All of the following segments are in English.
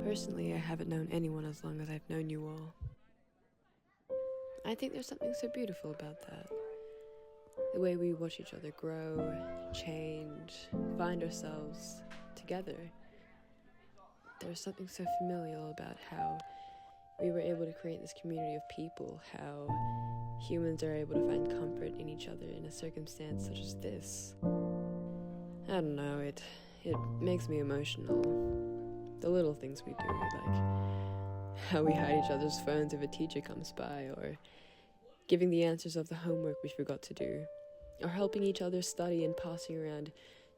Personally, I haven't known anyone as long as I've known you all. I think there's something so beautiful about that. The way we watch each other grow, change, find ourselves together. There's something so familial about how we were able to create this community of people, how humans are able to find comfort in each other in a circumstance such as this. I don't know, it makes me emotional. The little things we do, like how we hide each other's phones if a teacher comes by, or giving the answers of the homework we forgot to do, or helping each other study and passing around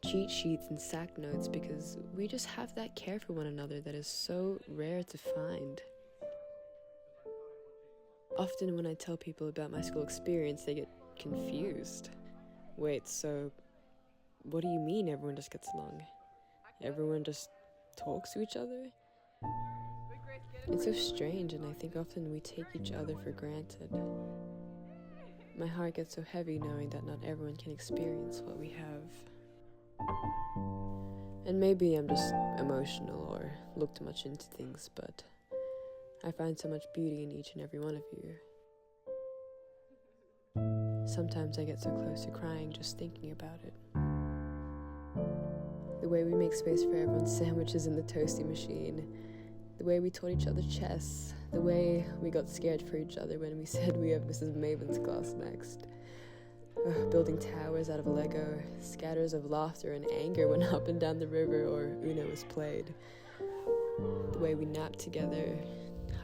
cheat sheets and sack notes because we just have that care for one another that is so rare to find. Often when I tell people about my school experience, they get confused. Wait, so what do you mean everyone just gets along? Everyone just talks to each other? It's so strange, and I think often we take each other for granted. My heart gets so heavy knowing that not everyone can experience what we have. And maybe I'm just emotional or look too much into things, but I find so much beauty in each and every one of you. Sometimes I get so close to crying just thinking about it. The way we make space for everyone's sandwiches in the toasty machine, the way we taught each other chess, the way we got scared for each other when we said we have Mrs. Maven's class next. Building towers out of Lego, scatters of laughter and anger when up and down the river or Uno was played. The way we napped together,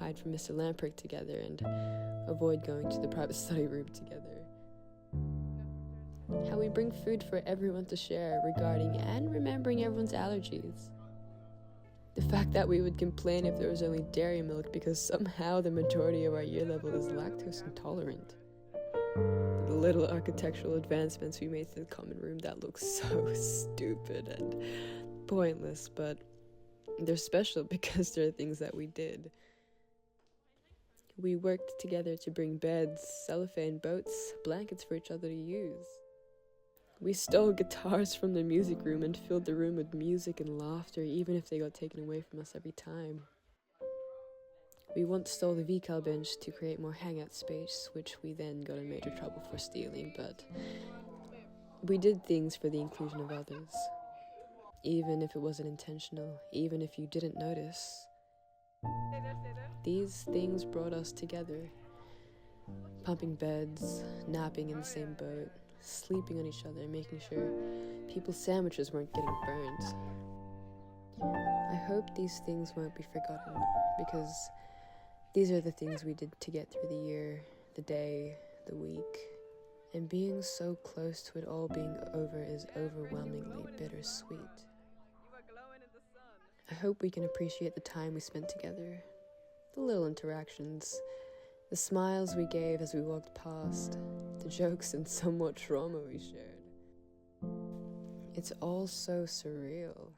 hide from Mr. Lamprick together, and avoid going to the private study room together. How we bring food for everyone to share, regarding and remembering everyone's allergies. The fact that we would complain if there was only dairy milk because somehow the majority of our year level is lactose intolerant. The little architectural advancements we made to the common room that look so stupid and pointless, but they're special because they're things that we did. We worked together to bring beds, cellophane, boats, blankets for each other to use. We stole guitars from the music room and filled the room with music and laughter, even if they got taken away from us every time. We once stole the VCAL bench to create more hangout space, which we then got in major trouble for stealing, but we did things for the inclusion of others. Even if it wasn't intentional, even if you didn't notice. These things brought us together. Pumping beds, napping in the same boat, sleeping on each other, making sure people's sandwiches weren't getting burned. I hope these things won't be forgotten, because these are the things we did to get through the year, the day, the week. And being so close to it all being over is overwhelmingly bittersweet. I hope we can appreciate the time we spent together, the little interactions, the smiles we gave as we walked past, the jokes and somewhat trauma we shared. It's all so surreal.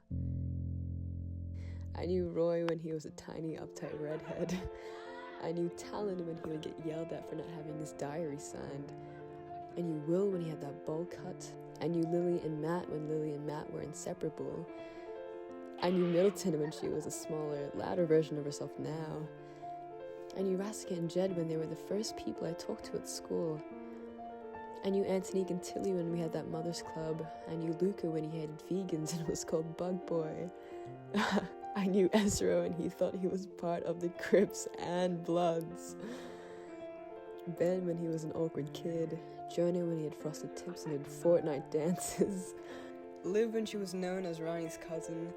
I knew Roy when he was a tiny, uptight redhead. I knew Talon when he would get yelled at for not having his diary signed. I knew Will when he had that bowl cut. I knew Lily and Matt when Lily and Matt were inseparable. I knew Middleton when she was a smaller, louder version of herself now. I knew Rasika and Jed when they were the first people I talked to at school. I knew Antonique and Tilly when we had that mother's club. I knew Luca when he hated vegans and was called Bug Boy. I knew Ezra when he thought he was part of the Crips and Bloods. Ben when he was an awkward kid. Jonah when he had frosted tips and did Fortnite dances. Liv when she was known as Ronnie's cousin.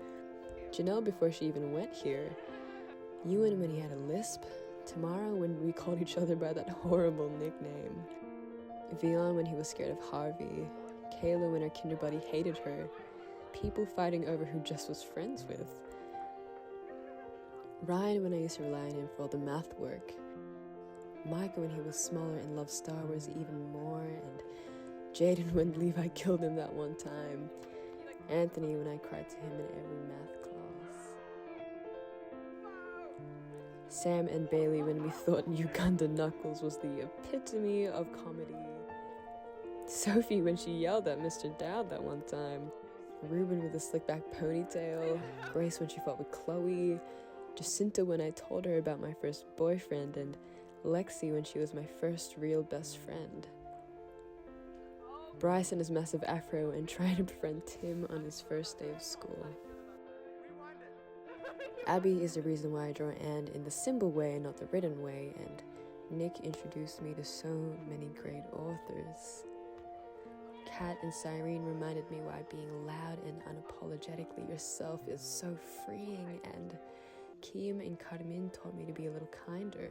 Janelle before she even went here. Ewan when he had a lisp. Tamara when we called each other by that horrible nickname. Vion when he was scared of Harvey. Kayla when her kinder buddy hated her. People fighting over who Jess was friends with. Ryan when I used to rely on him for all the math work. Micah when he was smaller and loved Star Wars even more. And Jaden when Levi killed him that one time. Anthony when I cried to him in every math class. Sam and Bailey when we thought Uganda Knuckles was the epitome of comedy. Sophie when she yelled at Mr. Dowd that one time. Ruben with a slick back ponytail. Grace when she fought with Chloe. Jacinta when I told her about my first boyfriend, and Lexi when she was my first real best friend. Bryce and his massive afro and trying to befriend Tim on his first day of school. Abby is the reason why I draw Anne in the symbol way and not the written way, and Nick introduced me to so many great authors. Kat and Cyrene reminded me why being loud and unapologetically yourself is so freeing, and Kim and Carmen taught me to be a little kinder.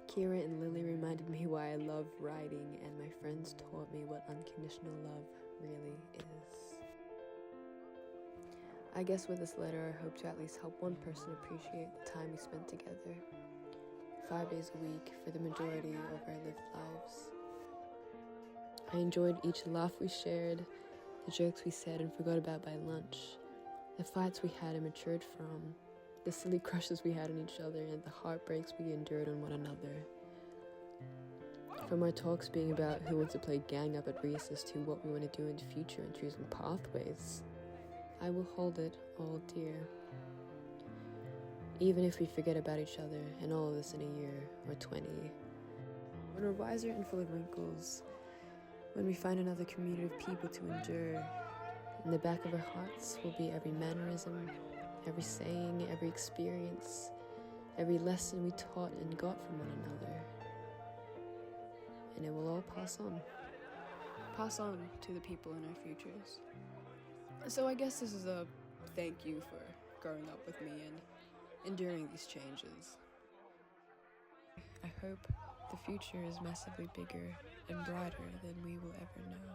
Kira and Lily reminded me why I love writing, and my friends taught me what unconditional love really is. I guess with this letter I hope to at least help one person appreciate the time we spent together. 5 days a week for the majority of our lived lives. I enjoyed each laugh we shared, the jokes we said and forgot about by lunch, the fights we had and matured from, the silly crushes we had on each other, and the heartbreaks we endured on one another. From our talks being about who wants to play gang up at recess to what we want to do in the future and choosing pathways, I will hold it all dear. Even if we forget about each other and all of this in a year or 20. When we're wiser and full of wrinkles, when we find another community of people to endure, in the back of our hearts will be every mannerism, every saying, every experience, every lesson we taught and got from one another. And it will all pass on. Pass on to the people in our futures. So I guess this is a thank you for growing up with me and enduring these changes. I hope the future is massively bigger and brighter than we will ever know.